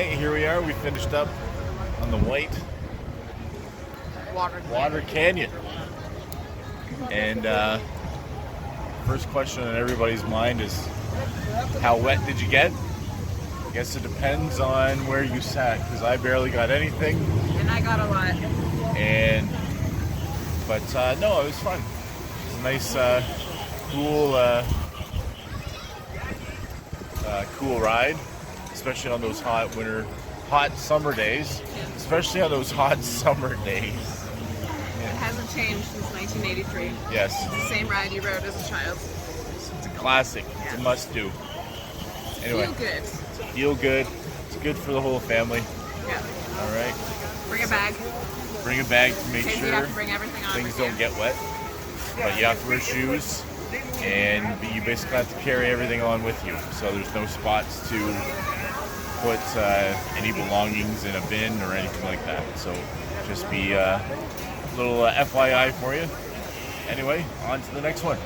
Anyway, here we are. We finished up on the White Water Canyon. And first question on everybody's mind is, how wet did you get? I guess it depends on where you sat, because I barely got anything. And I got a lot. But no, it was fun. It was a nice, cool ride, especially on those hot summer days. Especially on those hot summer days. It hasn't changed since 1983. Yes. It's the same ride you rode as a child. It's a classic. Yeah. It's a must-do. Anyway. Feel good. Feel good. It's good for the whole family. Yeah. All right. Bring a bag. Bring a bag to make In case sure you have to bring everything on things with don't you. get wet. But you have to wear shoes, and you basically have to carry everything on with you. So there's no spots to put any belongings in a bin or anything like that. So just be a little FYI for you. Anyway, on to the next one.